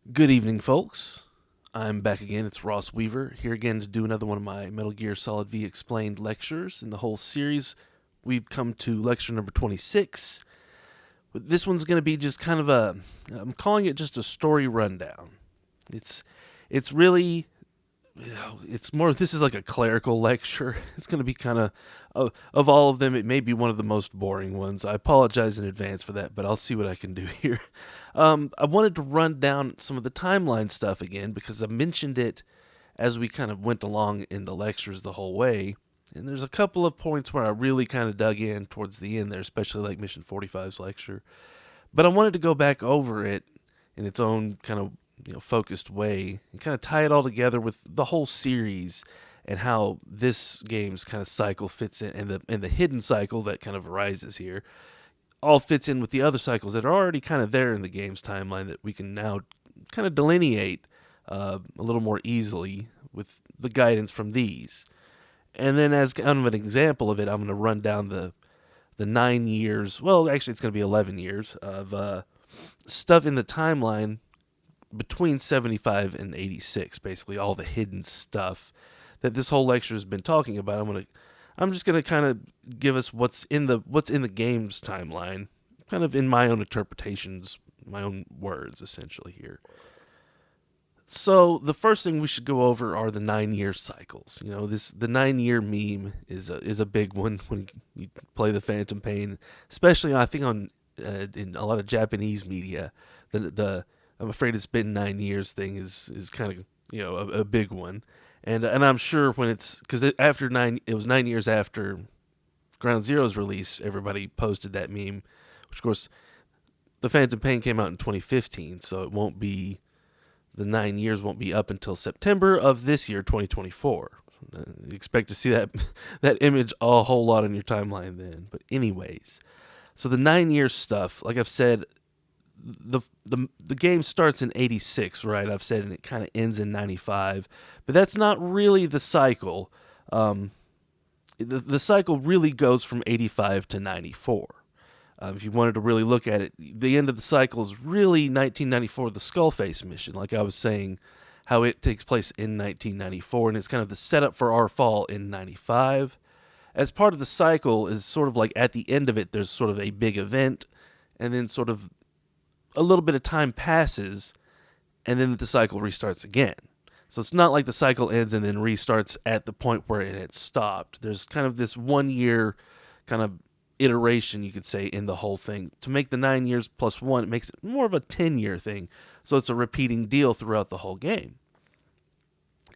Good evening, folks. I'm back again. It's Ross Weaver here again to do another one of my Metal Gear Solid V Explained lectures. In the whole series, we've come to lecture number 26. This one's going to be just kind of I'm calling it just a story rundown. It's it's really it's more, this is like a clerical lecture. It's going to be kind of all of them, it may be one of the most boring ones. I apologize in advance for that, but I'll see what I can do here. I wanted to run down some of the timeline stuff again because I mentioned it as we kind of went along in the lectures the whole way. And there's a couple of points where I really kind of dug in towards the end there, especially like Mission 45's lecture. But I wanted to go back over it in its own kind of focused way and kind of tie it all together with the whole series and how this game's kind of cycle fits in, and the hidden cycle that kind of arises here all fits in with the other cycles that are already kind of there in the game's timeline that we can now kind of delineate a little more easily with the guidance from these. And then as kind of an example of it, I'm going to run down the 9 years, well, actually it's going to be 11 years of stuff in the timeline between 75 and 86, basically all the hidden stuff that this whole lecture has been talking about. I'm just gonna kind of give us what's in the game's timeline, kind of in my own interpretations, my own words, essentially here. So the first thing we should go over are the 9-year cycles. The 9-year meme is a big one when you play the Phantom Pain, especially I think on in a lot of Japanese media. The I'm afraid it's been 9 years thing is kind of a big one, and I'm sure when it's because after it was 9 years after Ground Zero's release, everybody posted that meme, which of course the Phantom Pain came out in 2015, so it won't be the 9 years won't be up until September of this year, 2024. Expect to see that image a whole lot on your timeline then. But anyways, so the 9 year stuff, like I've said, the game starts in 86, right? I've said, and it kind of ends in 95, but that's not really the cycle. The cycle really goes from 85 to 94. If you wanted to really look at it, the end of the cycle is really 1994, the Skullface mission. Like I was saying, how it takes place in 1994, and it's kind of the setup for our fall in 95. As part of the cycle is sort of like at the end of it, there's sort of a big event, and then sort of a little bit of time passes, and then the cycle restarts again. So it's not like the cycle ends and then restarts at the point where it had stopped. There's kind of this 1 year kind of iteration, you could say, in the whole thing. To make the 9 years plus 1, it makes it more of a 10-year thing. So it's a repeating deal throughout the whole game.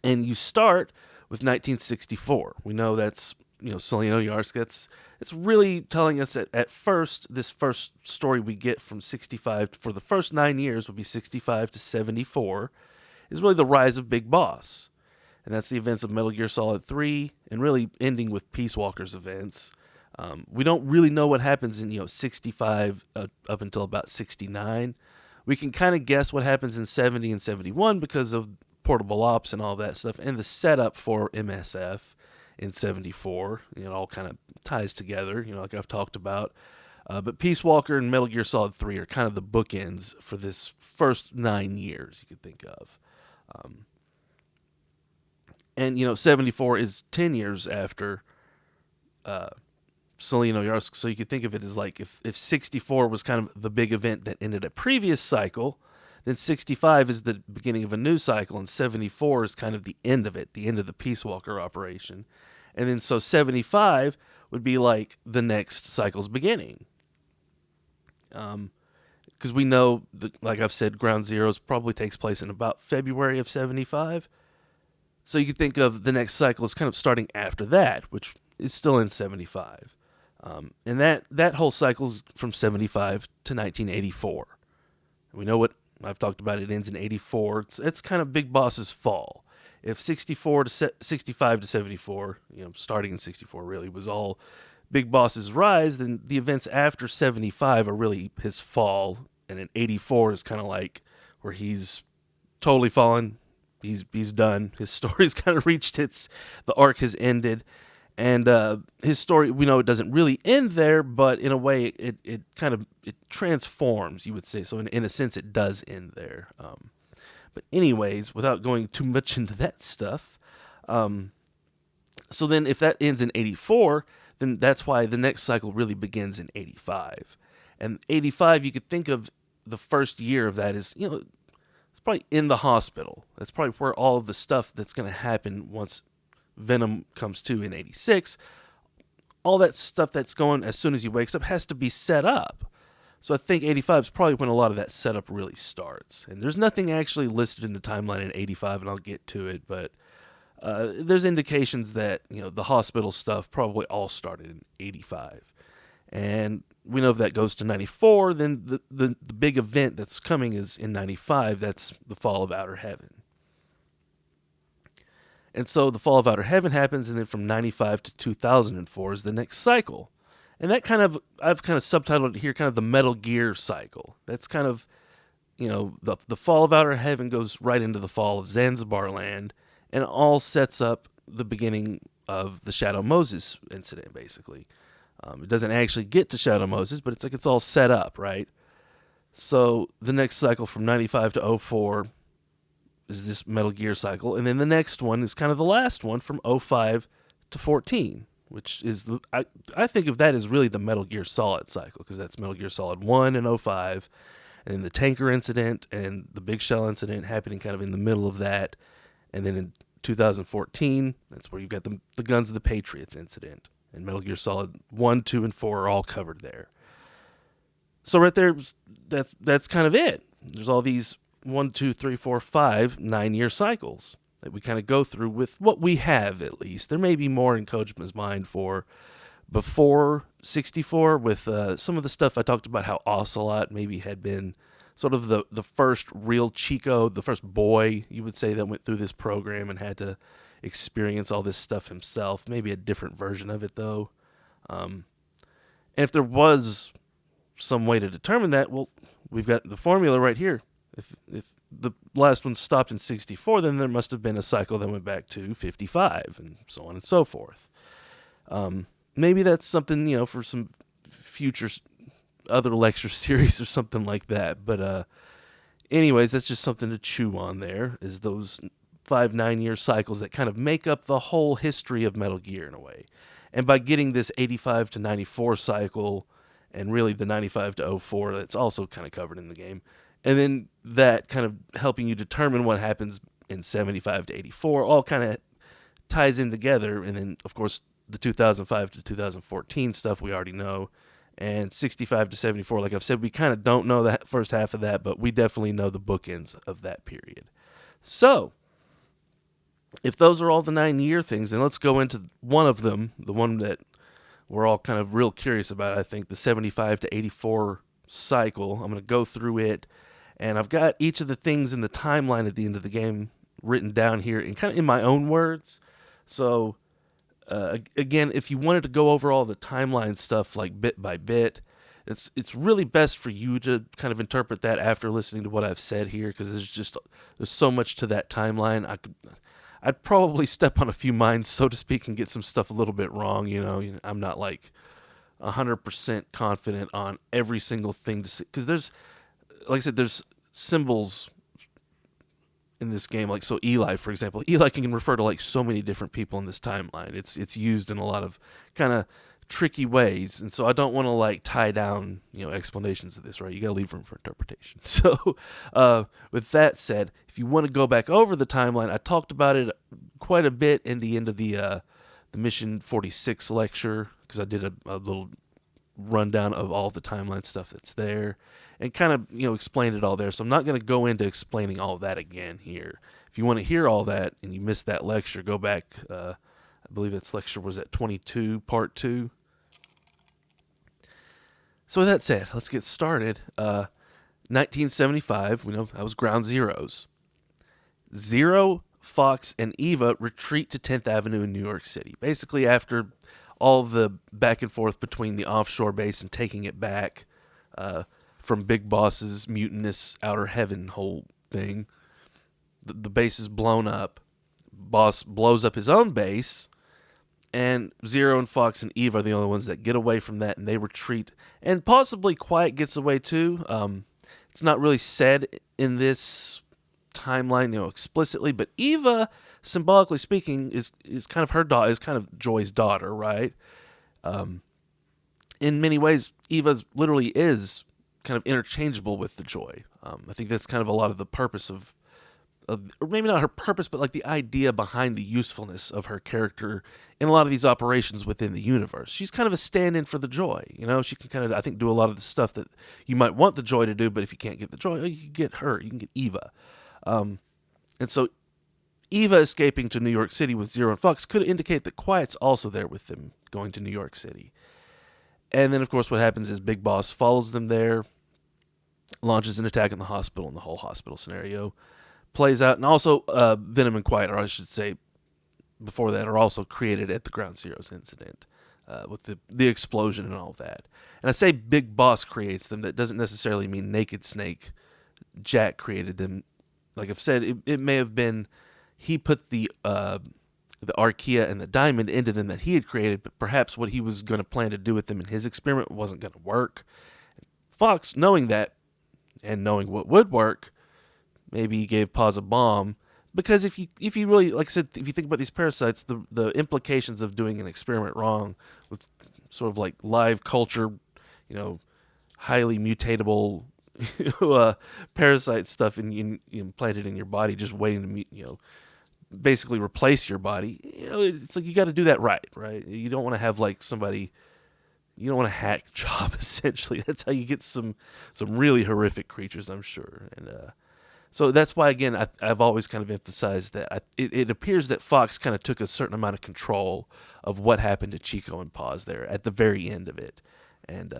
And you start with 1964. We know that's Seleno Yarsk. It's really telling us that at first, this first story we get from 65 for the first 9 years would be 65 to 74, is really the rise of Big Boss. And that's the events of Metal Gear Solid 3, and really ending with Peace Walker's events. We don't really know what happens in 65 up until about 69. We can kind of guess what happens in 70 and 71 because of portable ops and all that stuff, and the setup for MSF in 74. It all kind of ties together, like I've talked about. But Peace Walker and Metal Gear Solid 3 are kind of the bookends for this first 9 years, you could think of. And 74 is 10 years after Seleno Yarsk, so you could think of it as like if 64 was kind of the big event that ended a previous cycle, then 65 is the beginning of a new cycle, and 74 is kind of the end of it, the end of the Peace Walker operation. And then so 75 would be like the next cycle's beginning. Because we know, like I've said, Ground Zeroes probably takes place in about February of 75. So you could think of the next cycle as kind of starting after that, which is still in 75. And that whole cycle is from 75 to 1984. We know what I've talked about. It ends in 84. It's kind of Big Boss's fall. If 64 to 65 to 74, starting in 64 really was all Big Boss's rise, then the events after 75 are really his fall, and in 84 is kind of like where he's totally fallen. He's done. His story's kind of reached the arc has ended. And his story, we know it doesn't really end there, but in a way it kind of transforms, you would say. So in a sense, it does end there. But anyways, without going too much into that stuff, so then if that ends in 84, then that's why the next cycle really begins in 85. And 85, you could think of the first year of that as, it's probably in the hospital. That's probably where all of the stuff that's going to happen once Venom comes to in 86. All that stuff that's going as soon as he wakes up has to be set up. So I think 85 is probably when a lot of that setup really starts. And there's nothing actually listed in the timeline in 85, and I'll get to it, but there's indications that the hospital stuff probably all started in 85. And we know if that goes to 94, then the big event that's coming is in 95. That's the fall of Outer Heaven. And so the fall of Outer Heaven happens, and then from 95 to 2004 is the next cycle. And that I've kind of subtitled it here, kind of the Metal Gear cycle. That's kind of, the fall of Outer Heaven goes right into the fall of Zanzibar Land, and it all sets up the beginning of the Shadow Moses incident, basically. It doesn't actually get to Shadow Moses, but it's all set up, right? So the next cycle from 95 to 04 is this Metal Gear cycle, and then the next one is kind of the last one from 05 to 14, which is, I think of that as really the Metal Gear Solid cycle, because that's Metal Gear Solid 1 and 05, and then the tanker incident and the Big Shell incident happening kind of in the middle of that, and then in 2014, that's where you've got the Guns of the Patriots incident, and Metal Gear Solid 1, 2, and 4 are all covered there. So right there, that's kind of it. There's all these 1, 2, 3, 4, 5 9-year cycles that we kind of go through with what we have, at least. There may be more in Kojima's mind for before 64 with some of the stuff I talked about, how Ocelot maybe had been sort of the first real Chico, the first boy, you would say, that went through this program and had to experience all this stuff himself. Maybe a different version of it, though. And if there was some way to determine that, well, we've got the formula right here. If the last one stopped in 64, then there must have been a cycle that went back to 55, and so on and so forth. Maybe that's something, for some future other lecture series or something like that. But anyways, that's just something to chew on there, is those 5 9-year cycles that kind of make up the whole history of Metal Gear in a way. And by getting this 85 to 94 cycle, and really the 95 to 04, that's also kind of covered in the game. And then that kind of helping you determine what happens in 75 to 84 all kind of ties in together. And then, of course, the 2005 to 2014 stuff we already know. And 65 to 74, like I've said, we kind of don't know the first half of that, but we definitely know the bookends of that period. So, if those are all the 9-year things, then let's go into one of them, the one that we're all kind of real curious about, I think, the 75 to 84 cycle. I'm going to go through it. And I've got each of the things in the timeline at the end of the game written down here and kind of in my own words. So, again, if you wanted to go over all the timeline stuff like bit by bit, it's really best for you to kind of interpret that after listening to what I've said here, because there's so much to that timeline. I'd probably step on a few mines, so to speak, and get some stuff a little bit wrong. I'm not like 100% confident on every single thing to see, because there's, like I said, there's symbols in this game. Like, so Eli, for example, Eli can refer to like so many different people in this timeline. It's used in a lot of kind of tricky ways, and so I don't want to like tie down explanations of this, right? You got to leave room for interpretation. So with that said, if you want to go back over the timeline, I talked about it quite a bit in the end of the Mission 46 lecture, because I did a little rundown of all the timeline stuff that's there, and kind of explained it all there. So I'm not going to go into explaining all of that again here. If you want to hear all that and you missed that lecture, go back. I believe its lecture was at 22, part 2. So with that said, let's get started. 1975, we know that was Ground Zeroes. Zero, Fox, and Eva retreat to 10th Avenue in New York City. Basically, after all the back and forth between the offshore base and taking it back from Big Boss's mutinous Outer Heaven whole thing, the base is blown up. Boss blows up his own base, and Zero and Fox and Eve are the only ones that get away from that, and they retreat. And possibly Quiet gets away too. It's not really said in this timeline, explicitly, but Eva, symbolically speaking, is kind of her daughter, is kind of Joy's daughter, right? In many ways, Eva literally is kind of interchangeable with the Joy. I think that's kind of a lot of the purpose of, or maybe not her purpose, but like the idea behind the usefulness of her character in a lot of these operations within the universe. She's kind of a stand-in for the Joy. She can kind of, I think, do a lot of the stuff that you might want the Joy to do, but if you can't get the Joy, you can get her. You can get Eva. And so Eva escaping to New York City with Zero and Fox could indicate that Quiet's also there with them, going to New York City. And then, of course, what happens is Big Boss follows them there, launches an attack on the hospital, and the whole hospital scenario plays out. And also, Venom and Quiet, or I should say before that, are also created at the Ground Zeroes incident with the explosion and all that. And I say Big Boss creates them. That doesn't necessarily mean Naked Snake, Jack, created them. Like I've said, it may have been he put the Archaea and the diamond into them that he had created, but perhaps what he was going to plan to do with them in his experiment wasn't going to work. Fox, knowing that and knowing what would work, maybe he gave Paz a bomb, because if you really, like I said, if you think about these parasites, the implications of doing an experiment wrong with sort of like live culture, highly mutatable parasite stuff and implanted in your body, just waiting to meet, basically replace your body. It's like you got to do that right? You don't want to have like somebody. You don't want a hack job, essentially. That's how you get some really horrific creatures, I'm sure. And so that's why, again, I've always kind of emphasized that it appears that Fox kind of took a certain amount of control of what happened to Chico and Paz there at the very end of it, and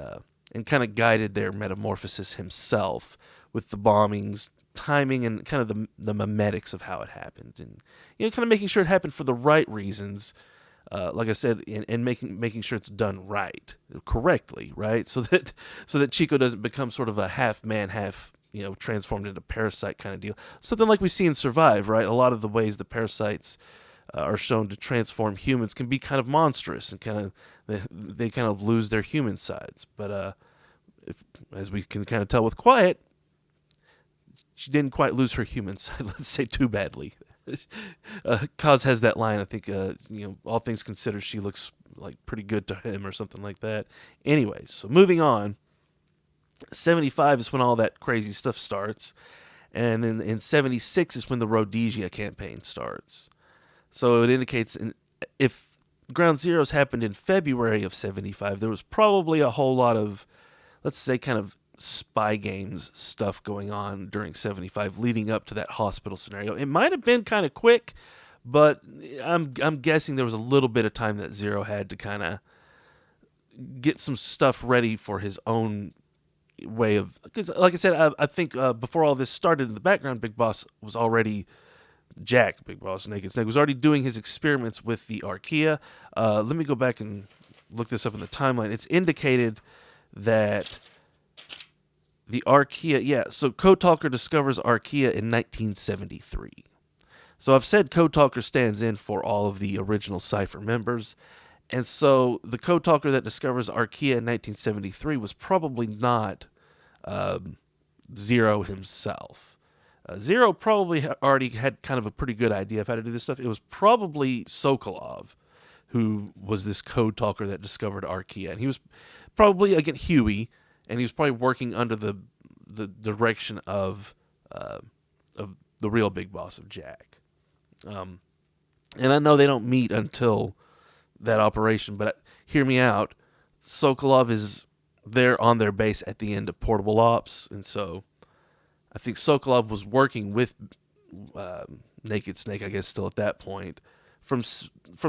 kind of guided their metamorphosis himself with the bombings, timing, and kind of the memetics of how it happened, and kind of making sure it happened for the right reasons. Like I said, and making sure it's done right, correctly, right, so that Chico doesn't become sort of a half man, half transformed into parasite kind of deal. Something like we see in Survive, right? A lot of the ways the parasites are shown to transform humans can be kind of monstrous and kind of they kind of lose their human sides. But as we can kind of tell with Quiet, she didn't quite lose her human side. Let's say too badly. Kaz has that line, I think, all things considered, she looks like pretty good to him or something like that. Anyways, so moving on, 75 is when all that crazy stuff starts, and then in 76 is when the Rhodesia campaign starts. So it indicates if Ground Zeroes happened in February of 75, there was probably a whole lot of, let's say, kind of spy games stuff going on during 75 leading up to that hospital scenario. It might have been kind of quick, but I'm guessing there was a little bit of time that Zero had to kind of get some stuff ready for his own way of, because like I said, I think before all this started in the background, Big Boss was already, Big Boss Naked Snake was already doing his experiments with the Archaea. Let me go back and look this up in the timeline. It's indicated that the Archaea, so Code Talker discovers Archaea in 1973. So I've said Code Talker stands in for all of the original Cypher members, and so the Code Talker that discovers Archaea in 1973 was probably not Zero himself. Zero probably already had kind of a pretty good idea of how to do this stuff. It was probably Sokolov who was this Code Talker that discovered Archaea, and he was probably, again, Huey, and he was probably working under the direction of the real Big Boss of Jack. And I know they don't meet until that operation, but hear me out. Sokolov is there on their base at the end of Portable Ops, and so I think Sokolov was working with Naked Snake, I guess, still at that point, from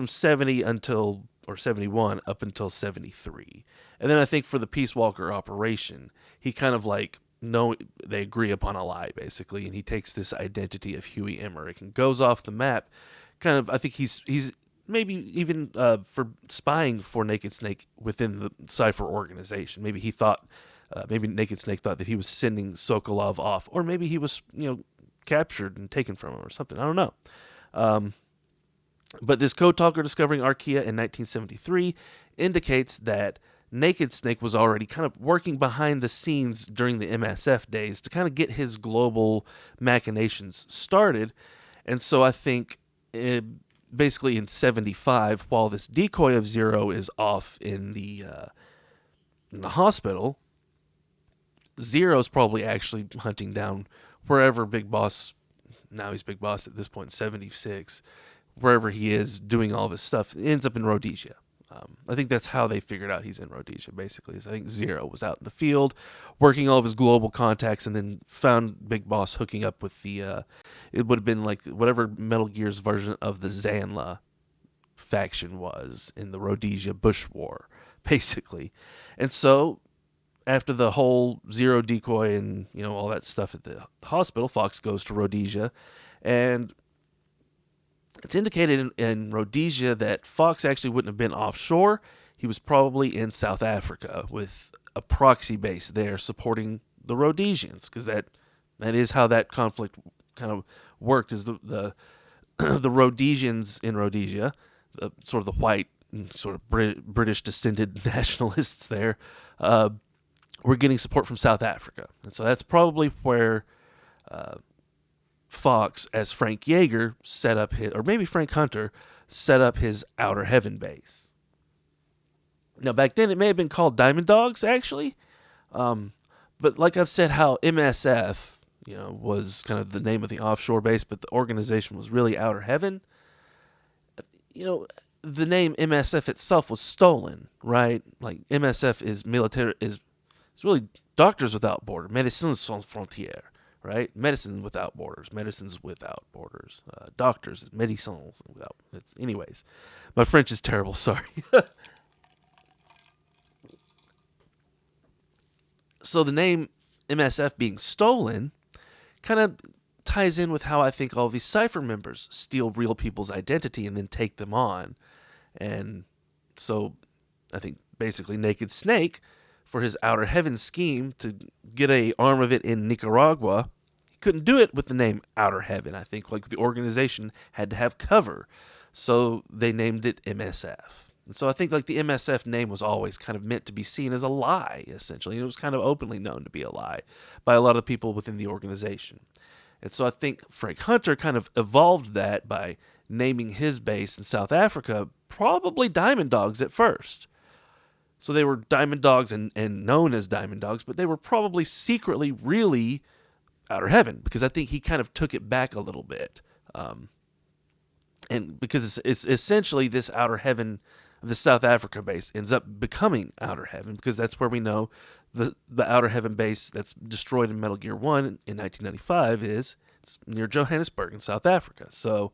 70 until, or 71 up until 73. And then I think for the Peace Walker operation, he kind of like, they agree upon a lie, basically, and he takes this identity of Huey Emmerich and goes off the map. Kind of, I think he's maybe even for spying for Naked Snake within the Cypher organization. Maybe he thought, maybe Naked Snake thought that he was sending Sokolov off, or maybe he was, captured and taken from him or something. I don't know. But this Code Talker discovering Archaea in 1973 indicates that Naked Snake was already kind of working behind the scenes during the MSF days to kind of get his global machinations started. And so I think basically in 75, while this decoy of Zero is off in the hospital, Zero's probably actually hunting down wherever Big Boss, now he's Big Boss at this point, 76, wherever he is doing all this stuff, ends up in Rhodesia. I think that's how they figured out he's in Rhodesia, basically. Is I think Zero was out in the field working all of his global contacts and then found Big Boss hooking up with the, it would have been like whatever Metal Gear's version of the Zanla faction was in the Rhodesia Bush War, basically. And so after the whole Zero decoy and, all that stuff at the hospital, Fox goes to Rhodesia, and it's indicated in Rhodesia that Fox actually wouldn't have been offshore. He was probably in South Africa with a proxy base there supporting the Rhodesians, because that is how that conflict kind of worked. Is the the Rhodesians in Rhodesia, sort of the white, sort of British descended nationalists there, were getting support from South Africa, and so that's probably where Fox, as Frank Yeager, set up his, or maybe Frank Hunter, set up his Outer Heaven base. Now, back then, it may have been called Diamond Dogs, actually. But like I've said, how MSF, was kind of the name of the offshore base, but the organization was really Outer Heaven. The name MSF itself was stolen, right? Like, MSF is military, it's really Doctors Without Borders, Médecins Sans Frontières. Right? Medicine without borders. Medicines without borders. Doctors, médecins without. Anyways, my French is terrible. Sorry. So the name MSF being stolen kind of ties in with how I think all these Cypher members steal real people's identity and then take them on. And so I think basically Naked Snake, for his Outer Heaven scheme to get a arm of it in Nicaragua, he couldn't do it with the name Outer Heaven. I think like the organization had to have cover, so they named it MSF. And so I think like the MSF name was always kind of meant to be seen as a lie, essentially. And it was kind of openly known to be a lie by a lot of people within the organization. And so I think Frank Hunter kind of evolved that by naming his base in South Africa probably Diamond Dogs at first. So they were Diamond Dogs and known as Diamond Dogs, but they were probably secretly really Outer Heaven, because I think he kind of took it back a little bit. And because it's essentially this Outer Heaven, the South Africa base, ends up becoming Outer Heaven, because that's where we know the Outer Heaven base that's destroyed in Metal Gear 1 in 1995 it's near Johannesburg in South Africa. So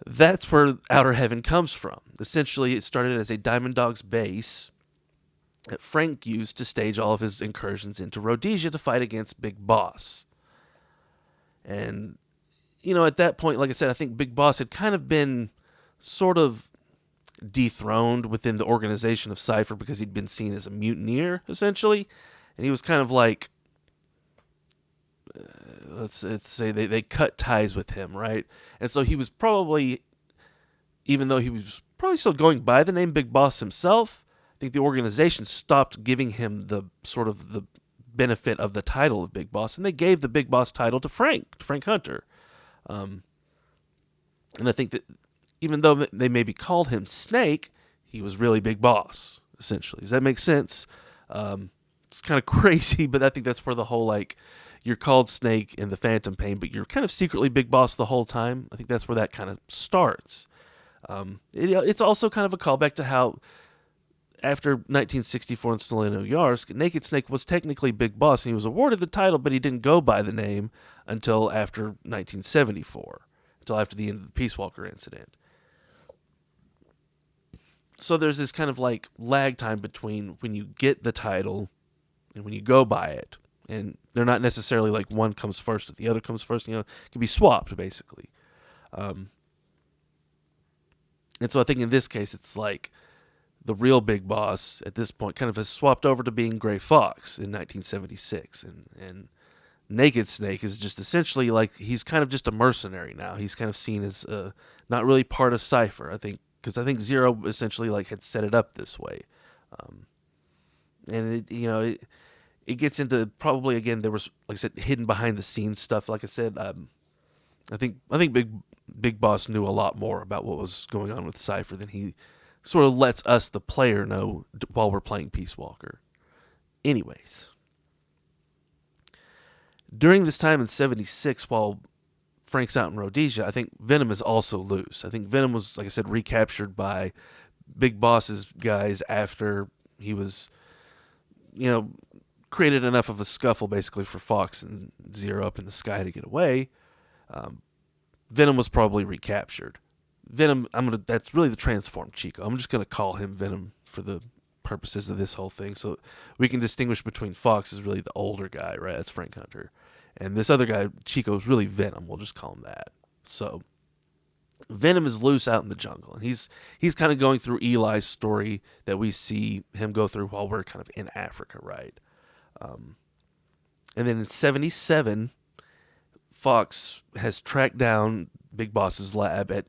that's where Outer Heaven comes from. Essentially, it started as a Diamond Dogs base that Frank used to stage all of his incursions into Rhodesia to fight against Big Boss. And, at that point, like I said, I think Big Boss had kind of been sort of dethroned within the organization of Cypher because he'd been seen as a mutineer, essentially. And he was kind of like, let's say they cut ties with him, right? And so he was probably, even though he was probably still going by the name Big Boss himself, I think the organization stopped giving him the sort of the benefit of the title of Big Boss, and they gave the Big Boss title to Frank Hunter. And I think that even though they maybe called him Snake, he was really Big Boss, essentially. Does that make sense? It's kind of crazy, but I think that's where the whole, like, you're called Snake in the Phantom Pain, but you're kind of secretly Big Boss the whole time. I think that's where that kind of starts. It's also kind of a callback to how, after 1964 in Solano Yarsk, Naked Snake was technically Big Boss, and he was awarded the title, but he didn't go by the name until after 1974, until after the end of the Peace Walker incident. So there's this kind of like lag time between when you get the title and when you go by it. And they're not necessarily like one comes first or the other comes first. It can be swapped, basically. And so I think in this case, it's like the real Big Boss at this point kind of has swapped over to being Gray Fox in 1976. And Naked Snake is just essentially like, he's kind of just a mercenary now. He's kind of seen as not really part of Cypher, I think, because I think Zero essentially like had set it up this way. And it gets into probably, again, there was, like I said, hidden behind the scenes stuff. Like I said, I think Big Boss knew a lot more about what was going on with Cypher than he sort of lets us, the player, know while we're playing Peace Walker. Anyways, during this time in 76, while Frank's out in Rhodesia, I think Venom is also loose. I think Venom was, like I said, recaptured by Big Boss's guys after he was, created enough of a scuffle basically for Fox and Zero up in the sky to get away. Venom was probably recaptured. Venom, that's really the transformed Chico. I'm just gonna call him Venom for the purposes of this whole thing, so we can distinguish between Fox is really the older guy, right? That's Frank Hunter, and this other guy, Chico, is really Venom. We'll just call him that. So Venom is loose out in the jungle, and he's kind of going through Eli's story that we see him go through while we're kind of in Africa, right? And then in 77, Fox has tracked down Big Boss's lab at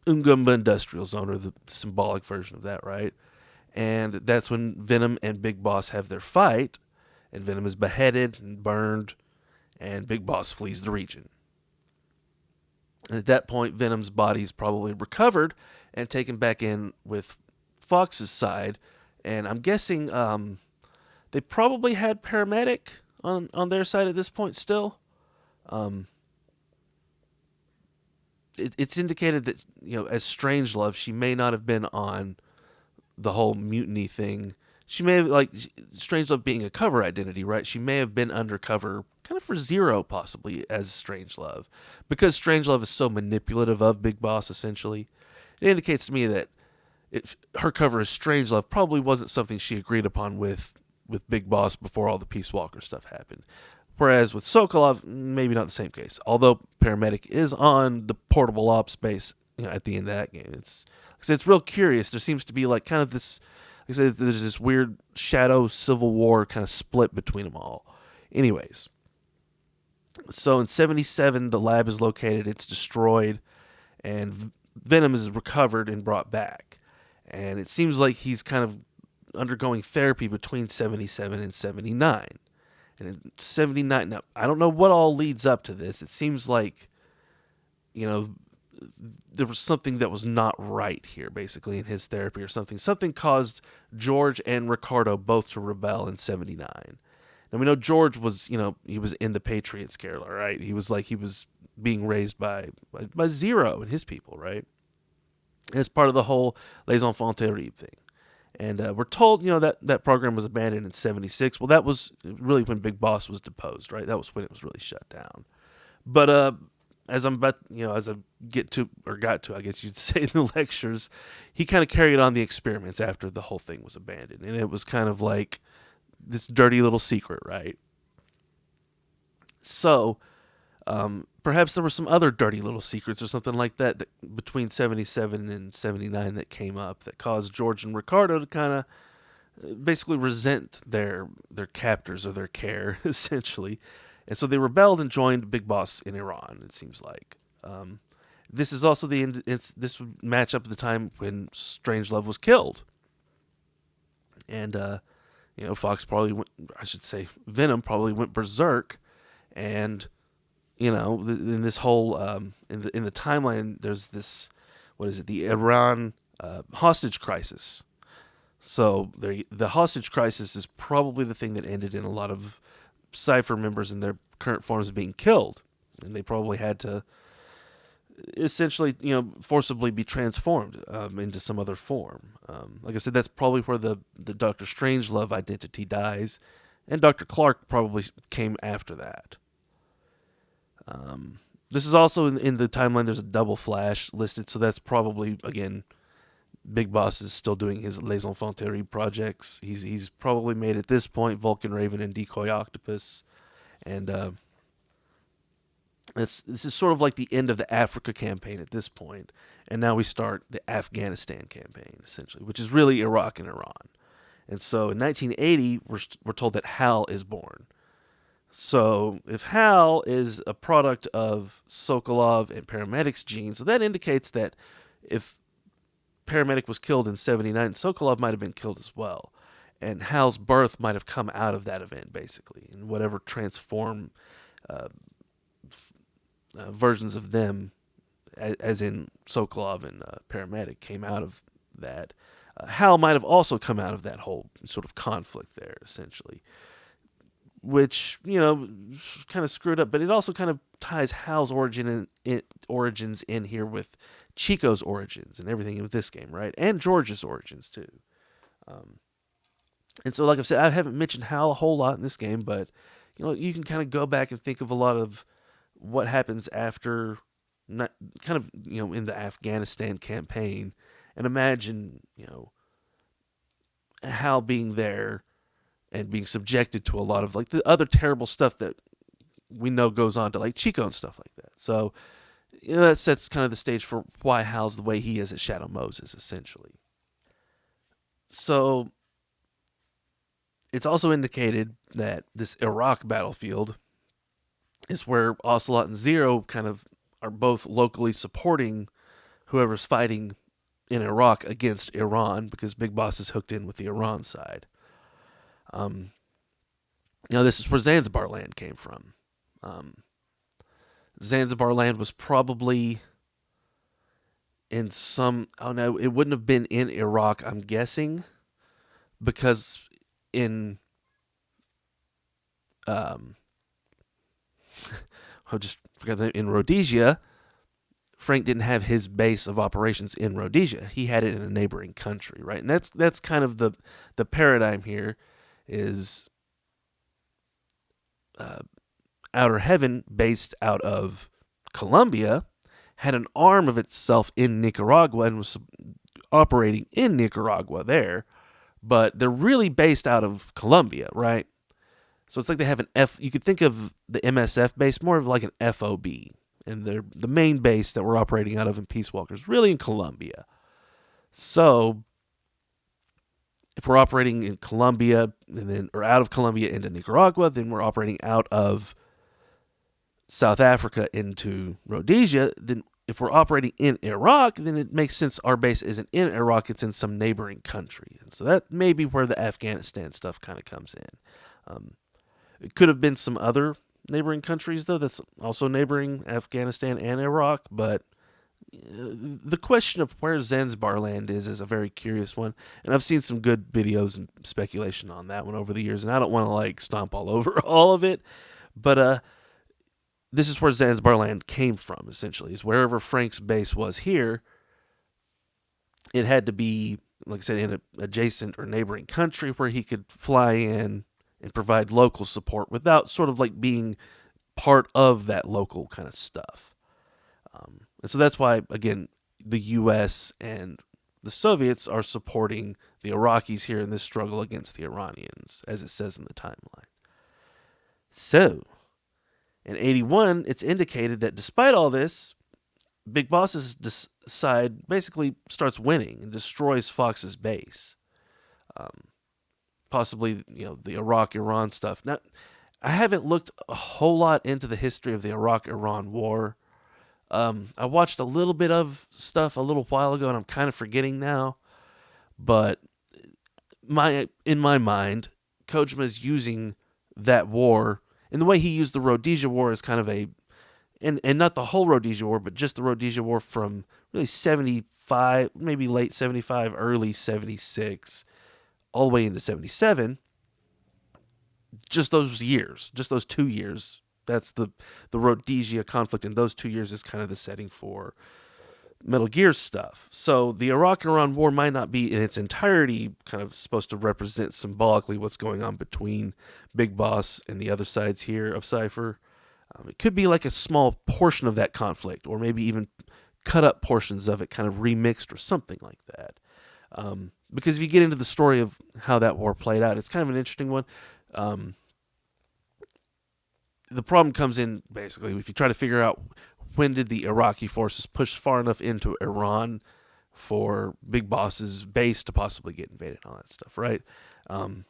Ungumba Industrial Zone, or the symbolic version of that, right? And that's when Venom and Big Boss have their fight, and Venom is beheaded and burned, and Big Boss flees the region. And at that point, Venom's body is probably recovered and taken back in with Fox's side, and I'm guessing they probably had paramedic on their side at this point still. It's indicated that, as Strangelove, she may not have been on the whole mutiny thing. She may have, Strangelove being a cover identity, right? She may have been undercover kind of for Zero, possibly, as Strangelove. Because Strangelove is so manipulative of Big Boss, essentially, it indicates to me that her cover as Strangelove probably wasn't something she agreed upon with Big Boss before all the Peace Walker stuff happened. Whereas with Sokolov, maybe not the same case. Although Paramedic is on the portable ops base, at the end of that game. It's real curious. There seems to be kind of this, like I said, there's this weird shadow civil war kind of split between them all. Anyways, so in 77, the lab is located, it's destroyed, and Venom is recovered and brought back. And it seems like he's kind of undergoing therapy between 77 and 79. And in 79, now, I don't know what all leads up to this. It seems like, there was something that was not right here, basically, in his therapy or something. Something caused George and Ricardo both to rebel in 79. Now, we know George was, he was in the Patriot Scare, right? He was being raised by Zero and his people, right? As part of the whole Les Enfants Terribles thing. And we're told, that program was abandoned in 76. Well, that was really when Big Boss was deposed, right? That was when it was really shut down. But as I got to, I guess you'd say, in the lectures, he kind of carried on the experiments after the whole thing was abandoned. And it was kind of like this dirty little secret, right? So perhaps there were some other dirty little secrets or something like that between 77 and 79 that came up that caused George and Ricardo to kind of basically resent their captors or their care, essentially. And so they rebelled and joined Big Boss in Iran, it seems like. This is also this would match up at the time when Strangelove was killed. And, Fox probably Venom probably went berserk, and in this whole in the timeline, there's this, the Iran hostage crisis. So the hostage crisis is probably the thing that ended in a lot of Cypher members in their current forms being killed, and they probably had to essentially, forcibly be transformed into some other form. Like I said, that's probably where the Dr. Strangelove identity dies, and Dr. Clark probably came after that. This is also in the timeline. There's a double flash listed, so that's probably, again, Big Boss is still doing his Les Enfants Terribles projects. He's probably made at this point Vulcan Raven and Decoy Octopus, and this is sort of like the end of the Africa campaign at this point, and now we start the Afghanistan campaign, essentially, which is really Iraq and Iran. And so in 1980, we're told that Hal is born. So if Hal is a product of Sokolov and Paramedic's genes, so that indicates that if Paramedic was killed in 79, Sokolov might have been killed as well. and Hal's birth might have come out of that event, basically, and whatever transform versions of them, as in Sokolov and Paramedic, came out of that. Hal might have also come out of that whole sort of conflict there, essentially, which, kind of screwed up, but it also kind of ties Hal's origins in here with Chico's origins and everything with this game, right? And George's origins, too. And so, like I've said, I haven't mentioned Hal a whole lot in this game, but, you can kind of go back and think of a lot of what happens after, in the Afghanistan campaign, and imagine, Hal being there and being subjected to a lot of like the other terrible stuff that we know goes on to like Chico and stuff like that. So, that sets kind of the stage for why Hal's the way he is at Shadow Moses, essentially. So, it's also indicated that this Iraq battlefield is where Ocelot and Zero kind of are both locally supporting whoever's fighting in Iraq against Iran, because Big Boss is hooked in with the Iran side. This is where Zanzibar land came from. Zanzibar land was probably in some... Oh, no, it wouldn't have been in Iraq, I'm guessing, because in... I just forgot that in Rhodesia, Frank didn't have his base of operations in Rhodesia. He had it in a neighboring country, right? And that's kind of the paradigm here is Outer Heaven, based out of Colombia, had an arm of itself in Nicaragua and was operating in Nicaragua there, but they're really based out of Colombia, right? So it's like they have an you could think of the MSF base more of like an FOB. And they're the main base that we're operating out of in Peace Walkers, really in Colombia. So, if we're operating in Colombia or out of Colombia into Nicaragua, then we're operating out of South Africa into Rhodesia. Then, if we're operating in Iraq, then it makes sense our base isn't in Iraq; it's in some neighboring country. And so that may be where the Afghanistan stuff kind of comes in. It could have been some other neighboring countries, though, that's also neighboring Afghanistan and Iraq, but the question of where Zanzibar land is a very curious one, and I've seen some good videos and speculation on that one over the years, and I don't want to like stomp all over all of it, but this is where Zanzibar land came from, essentially, is wherever Frank's base was here, it had to be, like I said, in an adjacent or neighboring country where he could fly in and provide local support without sort of like being part of that local kind of stuff. And so that's why, again, the U.S. and the Soviets are supporting the Iraqis here in this struggle against the Iranians, as it says in the timeline. So, in 81, it's indicated that despite all this, Big Boss's side basically starts winning and destroys Fox's base. Possibly, the Iraq-Iran stuff. Now, I haven't looked a whole lot into the history of the Iraq-Iran war. I watched a little bit of stuff a little while ago, and I'm kind of forgetting now. But in my mind, Kojima's using that war, and the way he used the Rhodesia War is kind of and not the whole Rhodesia War, but just the Rhodesia War from really 75, maybe late 75, early 76, all the way into 77, just those years, just those 2 years. That's the Rhodesia conflict in those 2 years is kind of the setting for Metal Gear stuff. So the Iraq-Iran war might not be in its entirety kind of supposed to represent symbolically what's going on between Big Boss and the other sides here of Cypher. It could be like a small portion of that conflict, or maybe even cut up portions of it, kind of remixed or something like that. Because if you get into the story of how that war played out, it's kind of an interesting one. The problem comes in, basically, if you try to figure out when did the Iraqi forces push far enough into Iran for Big Boss's base to possibly get invaded and all that stuff, right? And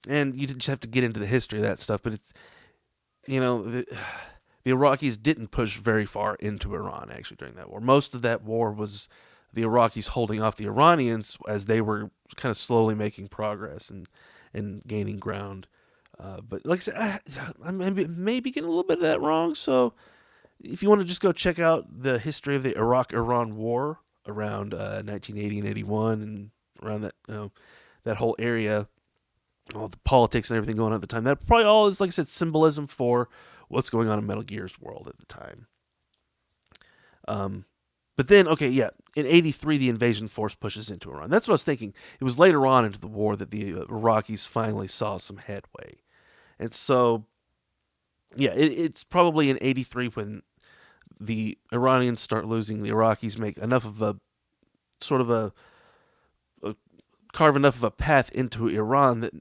you just have to get into the history of that stuff, but it's, the Iraqis didn't push very far into Iran, actually, during that war. Most of that war was the Iraqis holding off the Iranians as they were kind of slowly making progress and gaining ground. But like I said, I maybe getting a little bit of that wrong. So if you want to just go check out the history of the Iraq-Iran War around 1980 and 81 and around that that whole area, all the politics and everything going on at the time, that probably all is, like I said, symbolism for what's going on in Metal Gear's world at the time. But then, okay, yeah, in 83, the invasion force pushes into Iran. That's what I was thinking. It was later on into the war that the Iraqis finally saw some headway. And so, yeah, it's probably in 83 when the Iranians start losing. The Iraqis make enough of a sort of a carve enough of a path into Iran that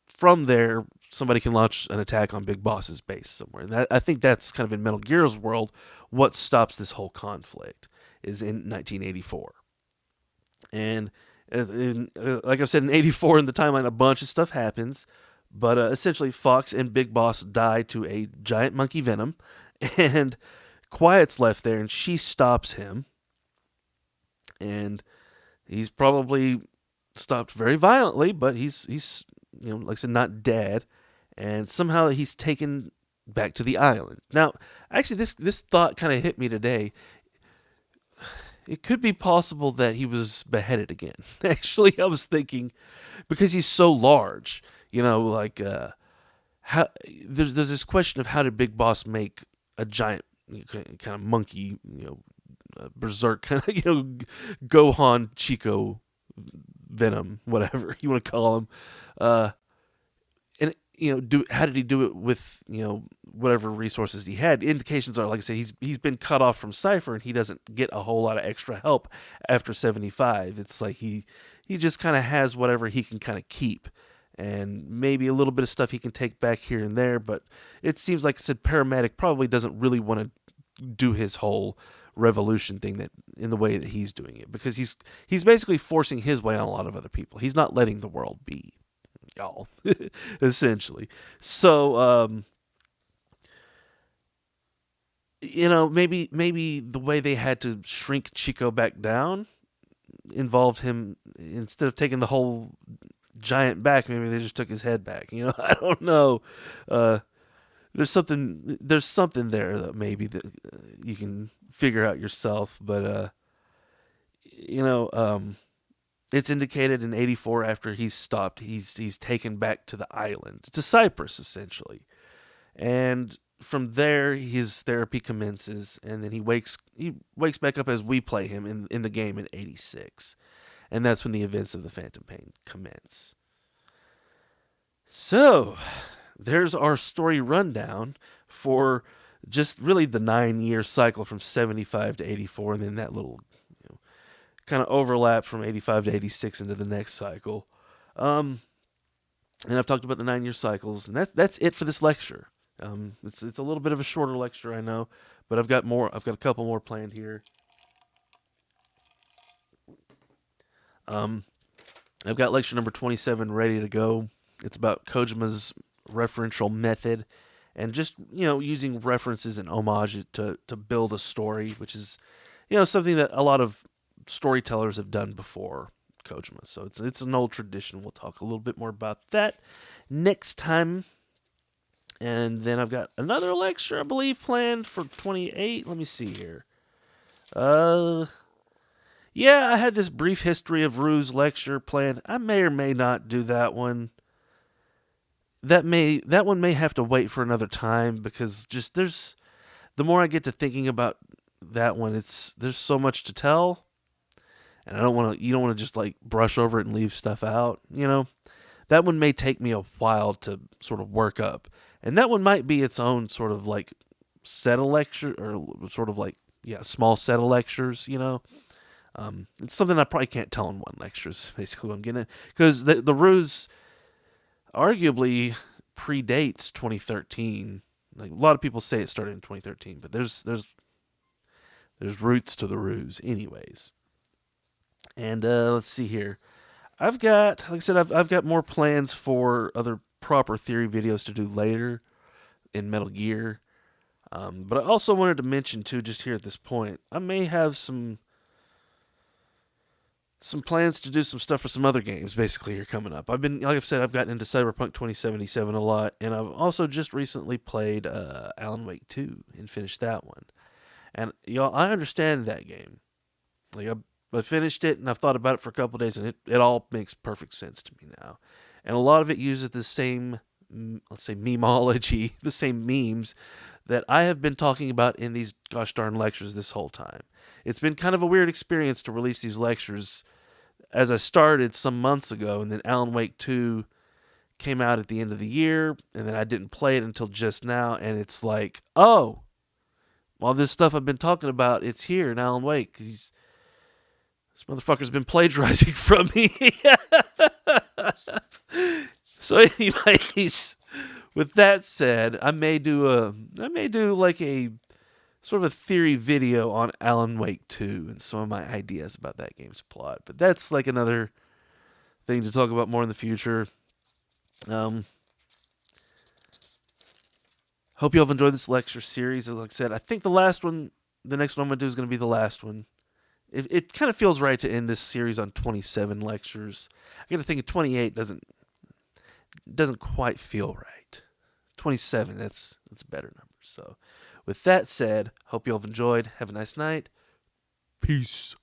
from there somebody can launch an attack on Big Boss's base somewhere. And I think that's kind of in Metal Gear's world what stops this whole conflict is in 1984. And like I said, in 84 in the timeline, a bunch of stuff happens. But essentially, Fox and Big Boss die to a giant monkey Venom. And Quiet's left there, and she stops him. And he's probably stopped very violently, but he's like I said, not dead. And somehow he's taken back to the island. Now, actually, this thought kind of hit me today. It could be possible that he was beheaded again. Actually, I was thinking, because he's so large, like how there's this question of how did Big Boss make a giant kind of monkey, berserk kind of, Gohan, Chico, Venom, whatever you want to call him, and how did he do it with whatever resources he had? Indications are, like I said, he's been cut off from Cypher, and he doesn't get a whole lot of extra help after 75. It's like he just kind of has whatever he can kind of keep, and maybe a little bit of stuff he can take back here and there. But it seems like I said, Paramedic probably doesn't really want to do his whole revolution thing that in the way that he's doing it, because he's basically forcing his way on a lot of other people. He's not letting the world be, y'all, essentially. So maybe the way they had to shrink Chico back down involved him, instead of taking the whole giant back, maybe they just took his head back. I don't know. There's something there that maybe that you can figure out yourself, but it's indicated in 84 after he's stopped, he's taken back to the island, to Cyprus essentially, and from there his therapy commences, and then he wakes back up as we play him in the game in 86, and that's when the events of the Phantom Pain commence. So there's our story rundown for just really the 9-year cycle from 75 to 84, and then that little kind of overlap from 85 to 86 into the next cycle. And I've talked about the 9-year cycles, and that's it for this lecture. It's a little bit of a shorter lecture, I know, but I've got a couple more planned here. I've got lecture number 27 ready to go. It's about Kojima's referential method, and just using references and homage to build a story, which is something that a lot of storytellers have done before Kojima. So it's an old tradition. We'll talk a little bit more about that next time. And then I've got another lecture, I believe, planned for 28. Let me see here. Yeah, I had this brief history of Ruse lecture planned. I may or may not do that one. That one may have to wait for another time, because just the more I get to thinking about that one, there's so much to tell, and you don't want to just like brush over it and leave stuff out. That one may take me a while to sort of work up, and that one might be its own sort of like set of lecture, or sort of like small set of lectures. It's something I probably can't tell in one lecture, is basically what I'm getting at, because the Ruse arguably predates 2013. Like, a lot of people say it started in 2013, but there's roots to the Ruse anyways. And let's see here. I've got more plans for other proper theory videos to do later in Metal Gear. But I also wanted to mention too, just here at this point, I may have some some plans to do some stuff for some other games, basically, are coming up. Like I've said, I've gotten into Cyberpunk 2077 a lot, and I've also just recently played Alan Wake 2 and finished that one. And, y'all, I understand that game. Like, I finished it, and I've thought about it for a couple of days, and it all makes perfect sense to me now. And a lot of it uses the same, let's say, memeology, the same memes that I have been talking about in these gosh darn lectures this whole time. It's been kind of a weird experience to release these lectures as I started some months ago, and then Alan Wake 2 came out at the end of the year, and then I didn't play it until just now, and it's like, oh, all this stuff I've been talking about, it's here in Alan Wake. This motherfucker's been plagiarizing from me. So anyways, with that said, I may do like a sort of a theory video on Alan Wake 2 and some of my ideas about that game's plot. But that's like another thing to talk about more in the future. Hope you all have enjoyed this lecture series. Like I said, I think the next one I'm going to do is going to be the last one. It kind of feels right to end this series on 27 lectures. I got to think 28 doesn't quite feel right. 27, that's a better number. So, with that said, hope you all have enjoyed. Have a nice night. Peace.